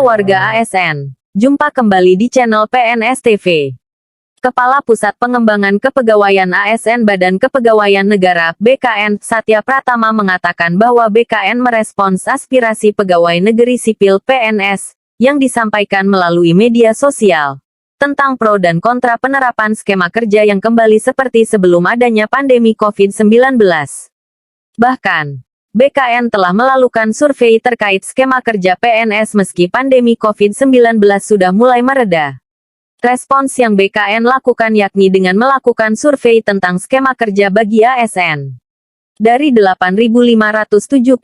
warga ASN. Jumpa kembali di channel PNS TV. Kepala Pusat Pengembangan Kepegawaian ASN Badan Kepegawaian Negara (BKN), Satya Pratama mengatakan bahwa BKN merespons aspirasi pegawai negeri sipil (PNS) yang disampaikan melalui media sosial tentang pro dan kontra penerapan skema kerja yang kembali seperti sebelum adanya pandemi COVID-19. Bahkan, BKN telah melakukan survei terkait skema kerja PNS meski pandemi COVID-19 sudah mulai mereda. Respons yang BKN lakukan yakni dengan melakukan survei tentang skema kerja bagi ASN. Dari 8.577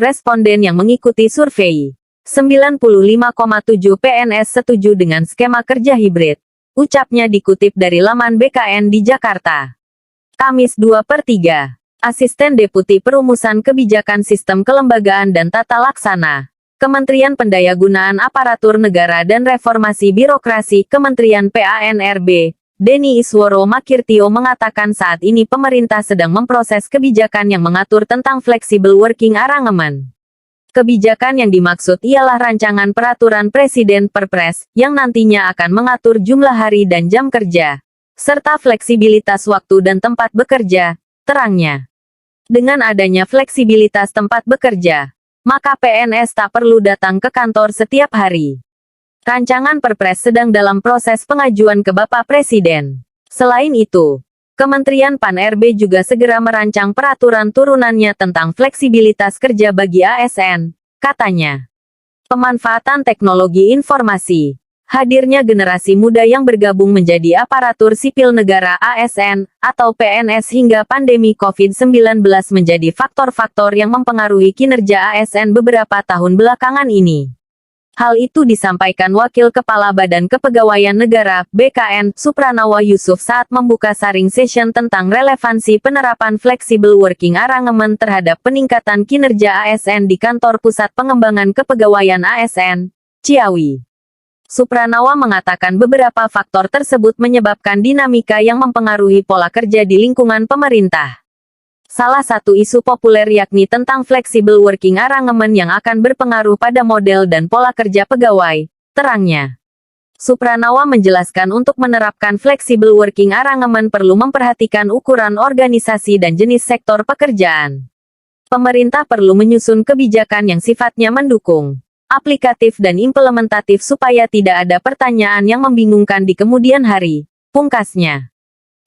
responden yang mengikuti survei, 95,7 PNS setuju dengan skema kerja hibrid. Ucapnya dikutip dari laman BKN di Jakarta. Kamis 2/3. Asisten Deputi Perumusan Kebijakan Sistem Kelembagaan dan Tata Laksana, Kementerian Pendayagunaan Aparatur Negara dan Reformasi Birokrasi Kementerian PANRB, Denny Isworo Makirtio mengatakan saat ini pemerintah sedang memproses kebijakan yang mengatur tentang flexible working arrangement. Kebijakan yang dimaksud ialah rancangan peraturan Presiden Perpres, yang nantinya akan mengatur jumlah hari dan jam kerja, serta fleksibilitas waktu dan tempat bekerja, terangnya. Dengan adanya fleksibilitas tempat bekerja, maka PNS tak perlu datang ke kantor setiap hari. Rancangan Perpres sedang dalam proses pengajuan ke Bapak Presiden. Selain itu, Kementerian PAN-RB juga segera merancang peraturan turunannya tentang fleksibilitas kerja bagi ASN, katanya. Pemanfaatan teknologi informasi. Hadirnya generasi muda yang bergabung menjadi aparatur sipil negara ASN, atau PNS hingga pandemi COVID-19 menjadi faktor-faktor yang mempengaruhi kinerja ASN beberapa tahun belakangan ini. Hal itu disampaikan Wakil Kepala Badan Kepegawaian Negara, BKN, Supranawa Yusuf saat membuka sharing session tentang relevansi penerapan flexible working arrangement terhadap peningkatan kinerja ASN di Kantor Pusat Pengembangan Kepegawaian ASN, Ciawi. Supranawa mengatakan beberapa faktor tersebut menyebabkan dinamika yang mempengaruhi pola kerja di lingkungan pemerintah. Salah satu isu populer yakni tentang flexible working arrangement yang akan berpengaruh pada model dan pola kerja pegawai, terangnya. Supranawa menjelaskan untuk menerapkan flexible working arrangement perlu memperhatikan ukuran organisasi dan jenis sektor pekerjaan. Pemerintah perlu menyusun kebijakan yang sifatnya mendukung, aplikatif dan implementatif supaya tidak ada pertanyaan yang membingungkan di kemudian hari, pungkasnya.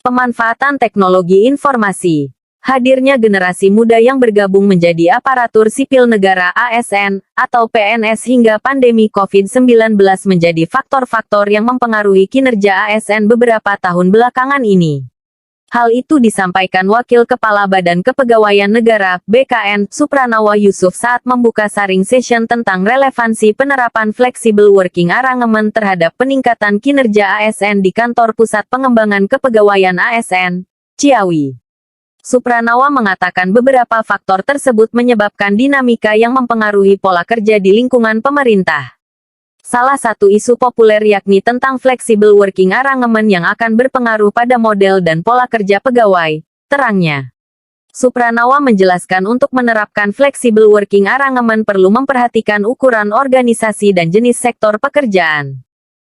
Pemanfaatan teknologi informasi. Hadirnya generasi muda yang bergabung menjadi aparatur sipil negara ASN, atau PNS hingga pandemi COVID-19 menjadi faktor-faktor yang mempengaruhi kinerja ASN beberapa tahun belakangan ini. Hal itu disampaikan Wakil Kepala Badan Kepegawaian Negara, BKN, Supranawa Yusuf saat membuka sharing session tentang relevansi penerapan flexible working arrangement terhadap peningkatan kinerja ASN di Kantor Pusat Pengembangan Kepegawaian ASN, Ciawi. Supranawa mengatakan beberapa faktor tersebut menyebabkan dinamika yang mempengaruhi pola kerja di lingkungan pemerintah. Salah satu isu populer yakni tentang flexible working arrangement yang akan berpengaruh pada model dan pola kerja pegawai, terangnya. Supranawa menjelaskan untuk menerapkan flexible working arrangement perlu memperhatikan ukuran organisasi dan jenis sektor pekerjaan.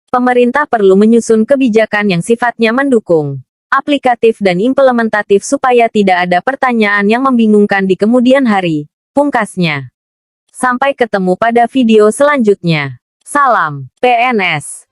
Pemerintah perlu menyusun kebijakan yang sifatnya mendukung, aplikatif dan implementatif supaya tidak ada pertanyaan yang membingungkan di kemudian hari, pungkasnya. Sampai ketemu pada video selanjutnya. Salam, PNS.